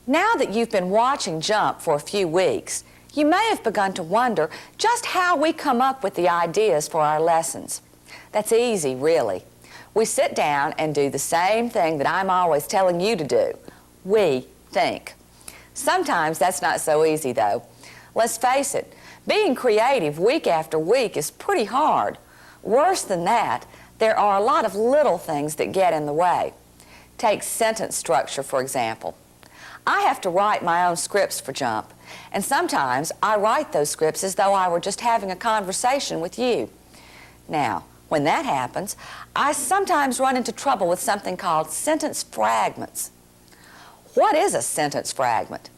Now that you've been watching Jump for a few weeks, you may have begun to wonder just how we come up with the ideas for our lessons. That's easy, really. We sit down and do the same thing that I'm always telling you to do. We think. Sometimes that's not so easy, though. Let's face it, being creative week after week is pretty hard. Worse than that, there are a lot of little things that get in the way. Take sentence structure, for example. I have to write my own scripts for Jump, and sometimes I write those scripts as though I were just having a conversation with you. Now, when that happens, I sometimes run into trouble with something called sentence fragments. What is a sentence fragment?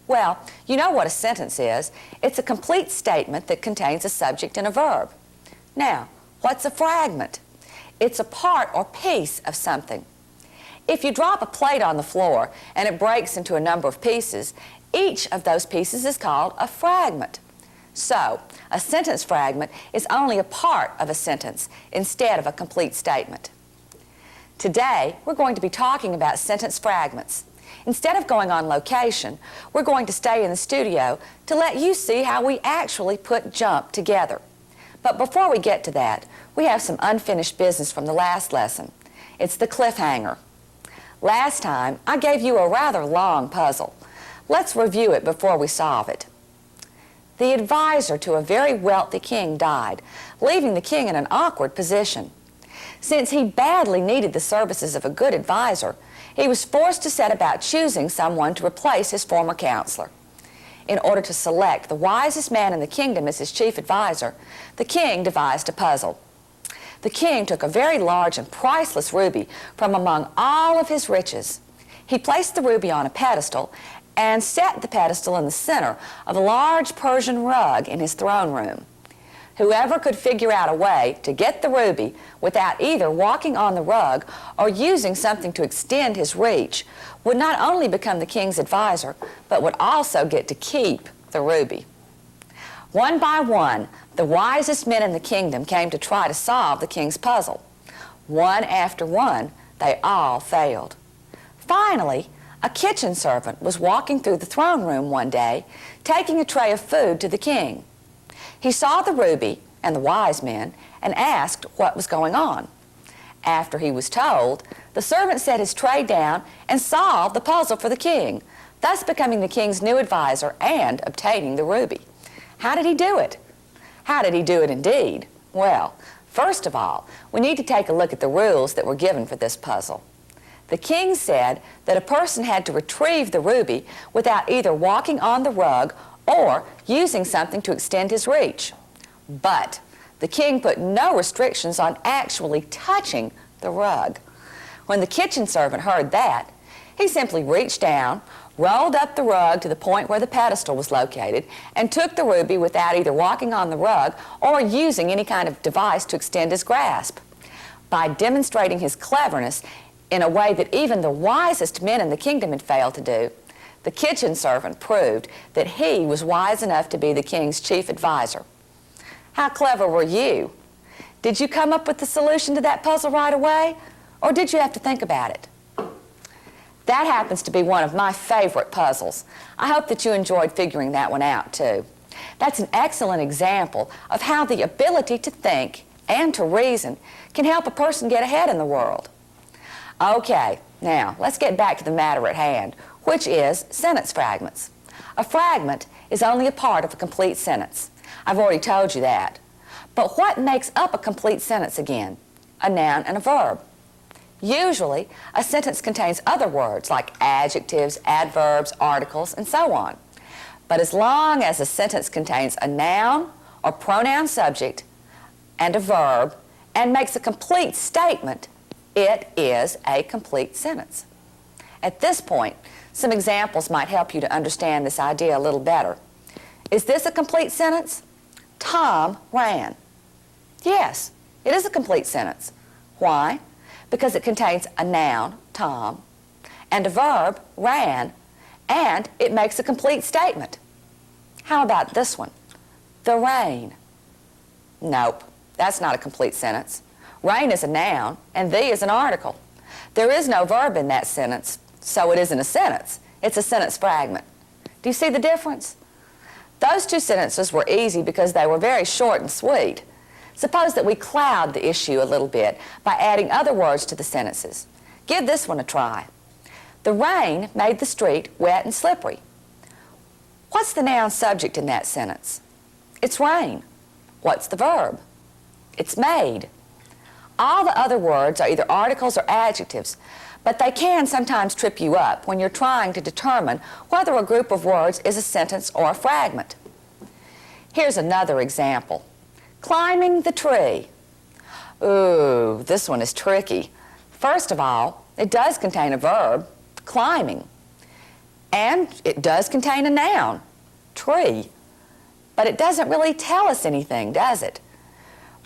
Well, you know what a sentence is. It's a complete statement that contains a subject and a verb. Now, what's a fragment? It's a part or piece of something. If you drop a plate on the floor and it breaks into a number of pieces, each of those pieces is called a fragment. So, a sentence fragment is only a part of a sentence instead of a complete statement. Today, we're going to be talking about sentence fragments. Instead of going on location, we're going to stay in the studio to let you see how we actually put Jump together. But before we get to that, we have some unfinished business from the last lesson. It's the cliffhanger. Last time, I gave you a rather long puzzle. Let's review it before we solve it. The advisor to a very wealthy king died, leaving the king in an awkward position. Since he badly needed the services of a good advisor, he was forced to set about choosing someone to replace his former counselor. In order to select the wisest man in the kingdom as his chief advisor, the king devised a puzzle. The king took a very large and priceless ruby from among all of his riches. He placed the ruby on a pedestal and set the pedestal in the center of a large Persian rug in his throne room. Whoever could figure out a way to get the ruby without either walking on the rug or using something to extend his reach would not only become the king's advisor, but would also get to keep the ruby. One by one, the wisest men in the kingdom came to try to solve the king's puzzle. One after one, they all failed. Finally, a kitchen servant was walking through the throne room one day, taking a tray of food to the king. He saw the ruby and the wise men and asked what was going on. After he was told, the servant set his tray down and solved the puzzle for the king, thus becoming the king's new advisor and obtaining the ruby. How did he do it? How did he do it indeed? Well, first of all, we need to take a look at the rules that were given for this puzzle. The king said that a person had to retrieve the ruby without either walking on the rug or using something to extend his reach. But the king put no restrictions on actually touching the rug. When the kitchen servant heard that, he simply reached down, rolled up the rug to the point where the pedestal was located, and took the ruby without either walking on the rug or using any kind of device to extend his grasp. By demonstrating his cleverness in a way that even the wisest men in the kingdom had failed to do, the kitchen servant proved that he was wise enough to be the king's chief advisor. How clever were you? Did you come up with the solution to that puzzle right away, or did you have to think about it? That happens to be one of my favorite puzzles. I hope that you enjoyed figuring that one out, too. That's an excellent example of how the ability to think and to reason can help a person get ahead in the world. Okay, now let's get back to the matter at hand, which is sentence fragments. A fragment is only a part of a complete sentence. I've already told you that. But what makes up a complete sentence again? A noun and a verb. Usually, a sentence contains other words like adjectives, adverbs, articles, and so on. But as long as a sentence contains a noun or pronoun subject and a verb and makes a complete statement, it is a complete sentence. At this point, some examples might help you to understand this idea a little better. Is this a complete sentence? Tom ran. Yes, it is a complete sentence. Why? Because it contains a noun, Tom, and a verb, ran, and it makes a complete statement. How about this one? The rain. Nope, that's not a complete sentence. Rain is a noun, and the is an article. There is no verb in that sentence, so it isn't a sentence. It's a sentence fragment. Do you see the difference? Those two sentences were easy because they were very short and sweet. Suppose that we cloud the issue a little bit by adding other words to the sentences. Give this one a try. The rain made the street wet and slippery. What's the noun subject in that sentence? It's rain. What's the verb? It's made. All the other words are either articles or adjectives, but they can sometimes trip you up when you're trying to determine whether a group of words is a sentence or a fragment. Here's another example. Climbing the tree. Ooh, this one is tricky. First of all, it does contain a verb, climbing, and it does contain a noun, tree, but it doesn't really tell us anything, does it?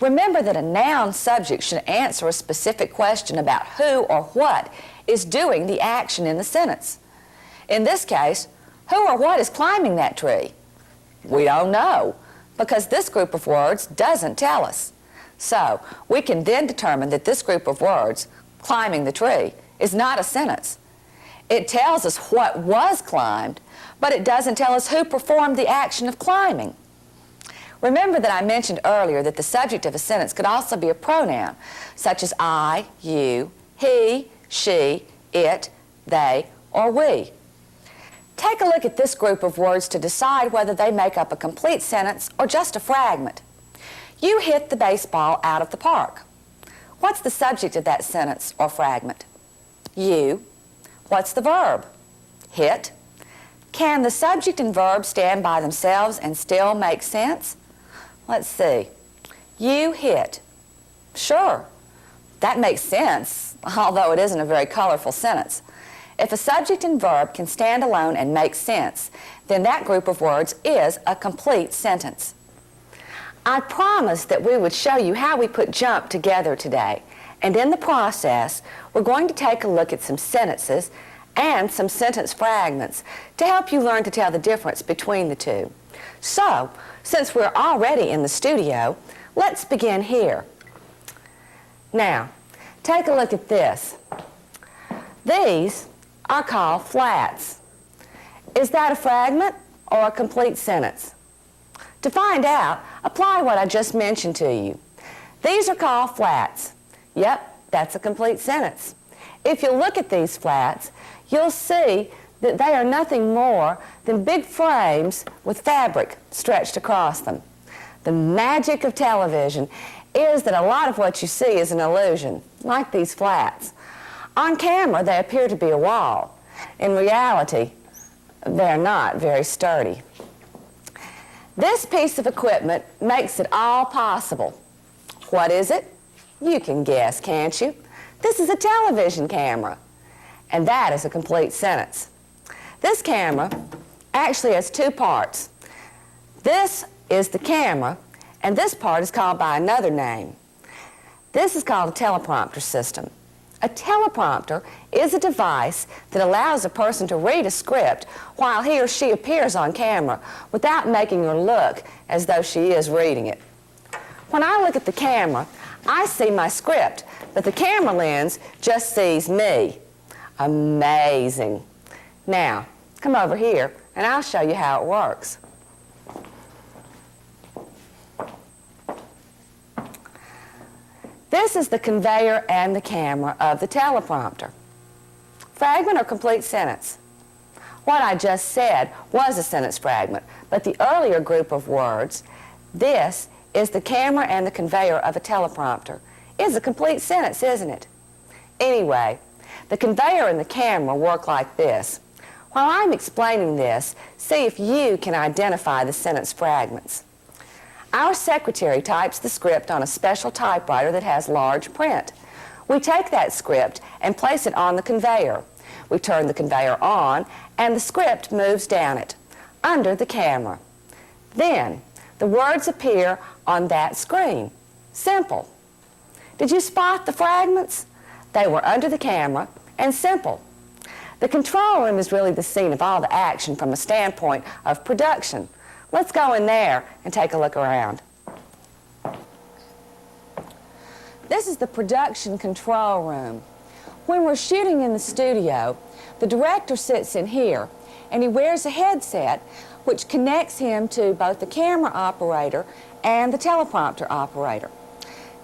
Remember that a noun subject should answer a specific question about who or what is doing the action in the sentence. In this case, who or what is climbing that tree? We don't know, because this group of words doesn't tell us. So we can then determine that this group of words, climbing the tree, is not a sentence. It tells us what was climbed, but it doesn't tell us who performed the action of climbing. Remember that I mentioned earlier that the subject of a sentence could also be a pronoun, such as I, you, he, she, it, they, or we. Take a look at this group of words to decide whether they make up a complete sentence or just a fragment. You hit the baseball out of the park. What's the subject of that sentence or fragment? You. What's the verb? Hit. Can the subject and verb stand by themselves and still make sense? Let's see. You hit. Sure, that makes sense, although it isn't a very colorful sentence. If a subject and verb can stand alone and make sense, then that group of words is a complete sentence. I promised that we would show you how we put jump together today, and in the process, we're going to take a look at some sentences and some sentence fragments to help you learn to tell the difference between the two. So, since we're already in the studio, let's begin here. Now, take a look at this. These are called flats. Is that a fragment or a complete sentence? To find out, apply what I just mentioned to you. These are called flats. Yep, that's a complete sentence. If you look at these flats, you'll see that they are nothing more than big frames with fabric stretched across them. The magic of television is that a lot of what you see is an illusion, like these flats. On camera, they appear to be a wall. In reality, they're not very sturdy. This piece of equipment makes it all possible. What is it? You can guess, can't you? This is a television camera, and that is a complete sentence. This camera actually has two parts. This is the camera, and this part is called by another name. This is called a teleprompter system. A teleprompter is a device that allows a person to read a script while he or she appears on camera without making her look as though she is reading it. When I look at the camera, I see my script, but the camera lens just sees me. Amazing. Now, come over here and I'll show you how it works. This is the conveyor and the camera of the teleprompter. Fragment or complete sentence? What I just said was a sentence fragment, but the earlier group of words, this is the camera and the conveyor of a teleprompter, is a complete sentence, isn't it? Anyway, the conveyor and the camera work like this. While I'm explaining this, see if you can identify the sentence fragments. Our secretary types the script on a special typewriter that has large print. We take that script and place it on the conveyor. We turn the conveyor on, and the script moves down it, under the camera. Then, the words appear on that screen. Simple. Did you spot the fragments? They were under the camera and simple. The control room is really the scene of all the action from a standpoint of production. Let's go in there and take a look around. This is the production control room. When we're shooting in the studio, the director sits in here and he wears a headset which connects him to both the camera operator and the teleprompter operator.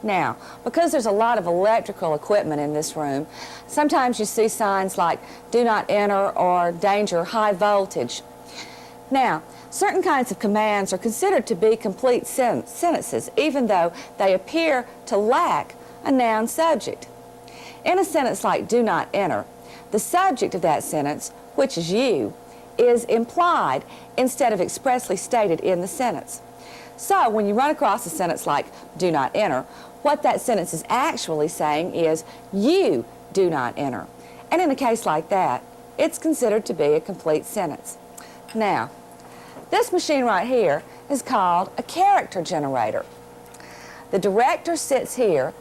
Now, because there's a lot of electrical equipment in this room, sometimes you see signs like "Do not enter" or "Danger, high voltage." Now, certain kinds of commands are considered to be complete sentences, even though they appear to lack a noun subject. In a sentence like "Do not enter," the subject of that sentence, which is you, is implied instead of expressly stated in the sentence. So when you run across a sentence like "Do not enter," what that sentence is actually saying is "You do not enter." And in a case like that, it's considered to be a complete sentence. Now, this machine right here is called a character generator. The director sits here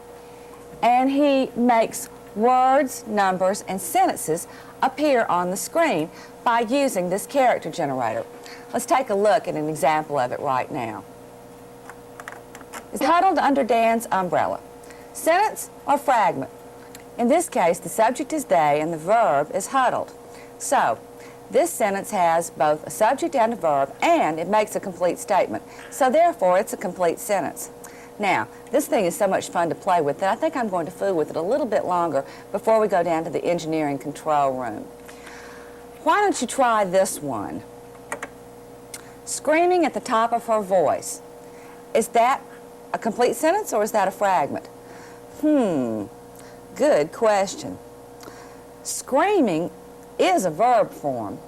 and he makes words, numbers, and sentences appear on the screen by using this character generator. Let's take a look at an example of it right now. It's huddled under Dan's umbrella. Sentence or fragment? In this case, the subject is they and the verb is huddled. So, this sentence has both a subject and a verb, and it makes a complete statement. So therefore, it's a complete sentence. Now, this thing is so much fun to play with that I think I'm going to fool with it a little bit longer before we go down to the engineering control room. Why don't you try this one? Screaming at the top of her voice. Is that a complete sentence or is that a fragment? Good question. Screaming is a verb form,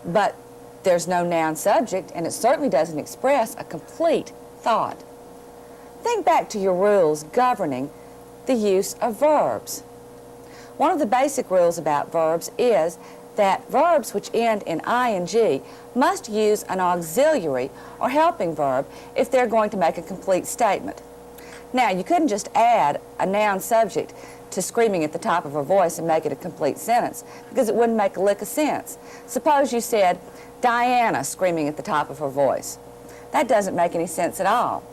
but there's no noun subject and it certainly doesn't express a complete thought. Think back to your rules governing the use of verbs. One of the basic rules about verbs is that verbs which end in ing must use an auxiliary or helping verb if they're going to make a complete statement. Now, you couldn't just add a noun subject to screaming at the top of her voice and make it a complete sentence, because it wouldn't make a lick of sense. Suppose you said, Diana screaming at the top of her voice. That doesn't make any sense at all.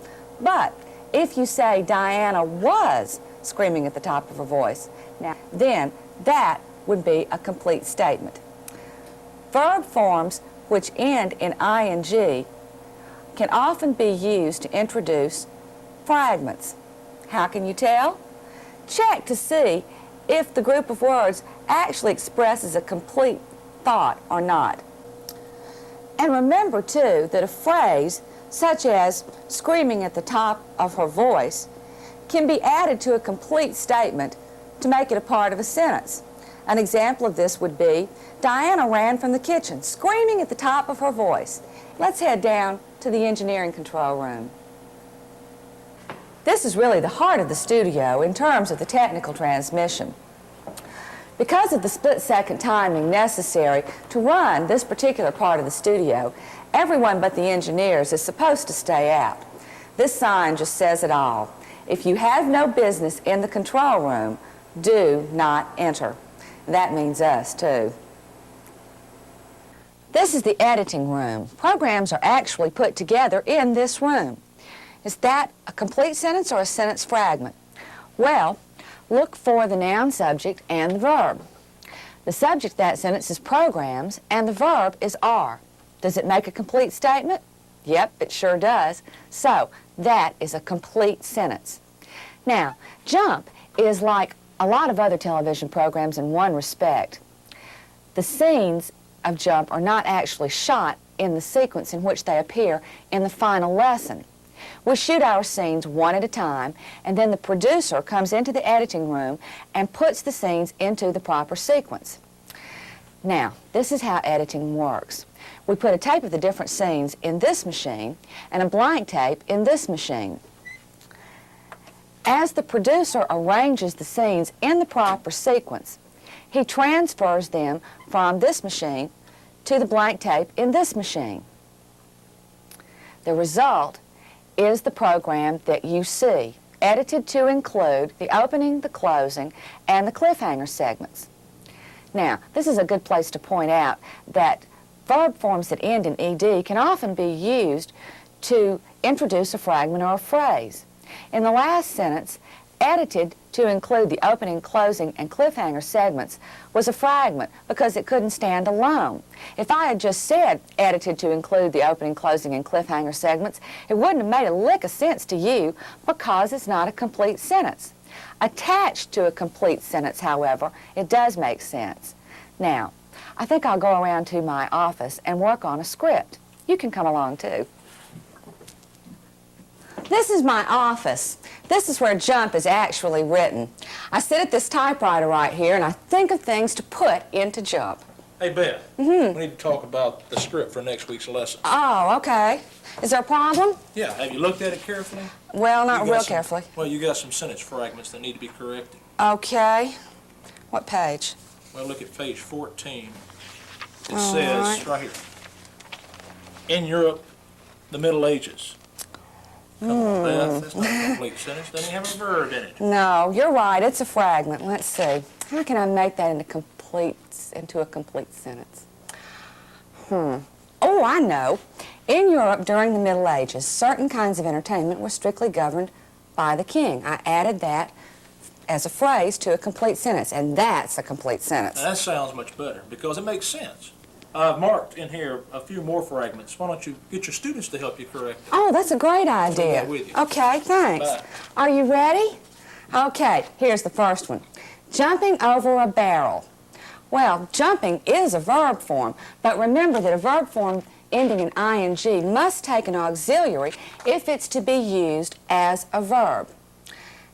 But if you say Diana was screaming at the top of her voice, now then that would be a complete statement. Verb forms which end in ing can often be used to introduce fragments. How can you tell? Check to see if the group of words actually expresses a complete thought or not. And remember, too, that a phrase such as screaming at the top of her voice can be added to a complete statement to make it a part of a sentence. An example of this would be, Diana ran from the kitchen, screaming at the top of her voice. Let's head down to the engineering control room. This is really the heart of the studio in terms of the technical transmission. Because of the split-second timing necessary to run this particular part of the studio, everyone but the engineers is supposed to stay out. This sign just says it all. If you have no business in the control room, do not enter. That means us, too. This is the editing room. Programs are actually put together in this room. Is that a complete sentence or a sentence fragment? Well, look for the noun subject and the verb. The subject of that sentence is programs and the verb is are. Does it make a complete statement? Yep, it sure does. So that is a complete sentence. Now, Jump is like a lot of other television programs in one respect. The scenes of Jump are not actually shot in the sequence in which they appear in the final lesson. We shoot our scenes one at a time, and then the producer comes into the editing room and puts the scenes into the proper sequence. Now, this is how editing works. We put a tape of the different scenes in this machine and a blank tape in this machine. As the producer arranges the scenes in the proper sequence, he transfers them from this machine to the blank tape in this machine. The result is the program that you see, edited to include the opening, the closing, and the cliffhanger segments. Now, this is a good place to point out that verb forms that end in ed can often be used to introduce a fragment or a phrase. In the last sentence, edited to include the opening, closing, and cliffhanger segments was a fragment because it couldn't stand alone. If I had just said edited to include the opening, closing, and cliffhanger segments, it wouldn't have made a lick of sense to you because it's not a complete sentence. Attached to a complete sentence, however, it does make sense. Now, I think I'll go around to my office and work on a script. You can come along too. This is my office. This is where jump is actually written. I sit at this typewriter right here and I think of things to put into jump. Hey, Beth, we need to talk about the script for next week's lesson. Oh, okay. Is there a problem? Yeah, have you looked at it carefully? Well, not real carefully. Well, you got some sentence fragments that need to be corrected. Okay. What page? Well, look at page 14. It says right here, in Europe, the Middle Ages. Come on, Beth, that's not a complete sentence. Doesn't have a verb in it. No, you're right. It's a fragment. Let's see. How can I make that into a complete sentence? Oh, I know. In Europe during the Middle Ages, certain kinds of entertainment were strictly governed by the king. I added that as a phrase to a complete sentence, and that's a complete sentence. Now, that sounds much better because it makes sense. I've marked in here a few more fragments. Why don't you get your students to help you correct them? Oh, that's a great idea. With you. Okay, thanks. Bye. Are you ready? Okay, here's the first one. Jumping over a barrel. Well, jumping is a verb form, but remember that a verb form ending in ing must take an auxiliary if it's to be used as a verb.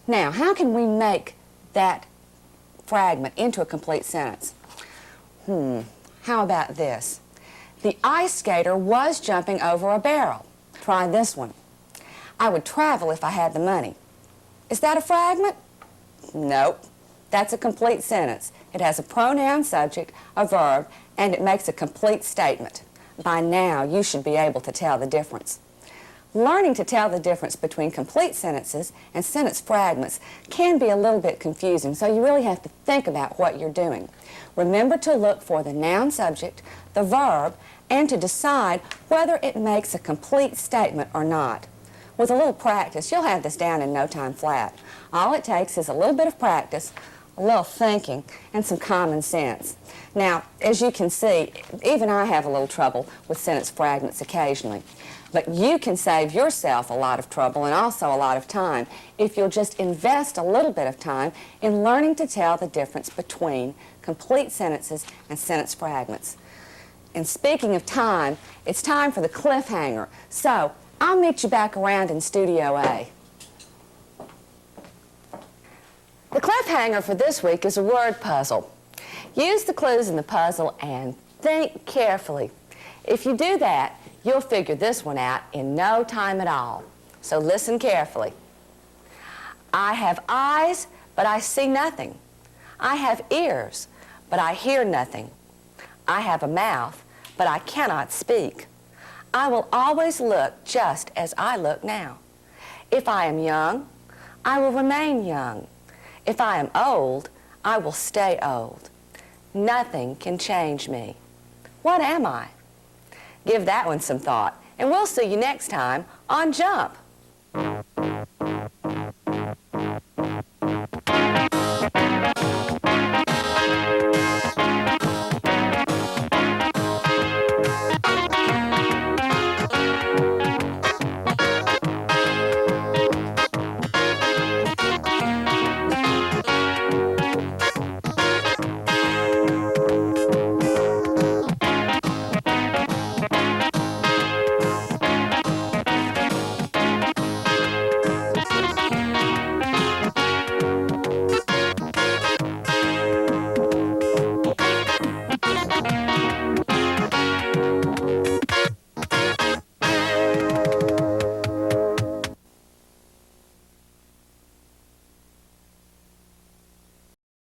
Now, how can we make that fragment into a complete sentence? How about this? The ice skater was jumping over a barrel. Try this one. I would travel if I had the money. Is that a fragment? Nope. That's a complete sentence. It has a pronoun subject, a verb, and it makes a complete statement. By now, you should be able to tell the difference. Learning to tell the difference between complete sentences and sentence fragments can be a little bit confusing, so you really have to think about what you're doing. Remember to look for the noun subject, the verb, and to decide whether it makes a complete statement or not. With a little practice, you'll have this down in no time flat. All it takes is a little bit of practice, a little thinking, and some common sense. Now, as you can see, even I have a little trouble with sentence fragments occasionally. But you can save yourself a lot of trouble and also a lot of time if you'll just invest a little bit of time in learning to tell the difference between complete sentences and sentence fragments. And speaking of time, it's time for the cliffhanger. So, I'll meet you back around in Studio A. The cliffhanger for this week is a word puzzle. Use the clues in the puzzle and think carefully. If you do that, you'll figure this one out in no time at all. So listen carefully. I have eyes, but I see nothing. I have ears, but I hear nothing. I have a mouth, but I cannot speak. I will always look just as I look now. If I am young, I will remain young. If I am old, I will stay old. Nothing can change me. What am I? Give that one some thought, and we'll see you next time on Jump.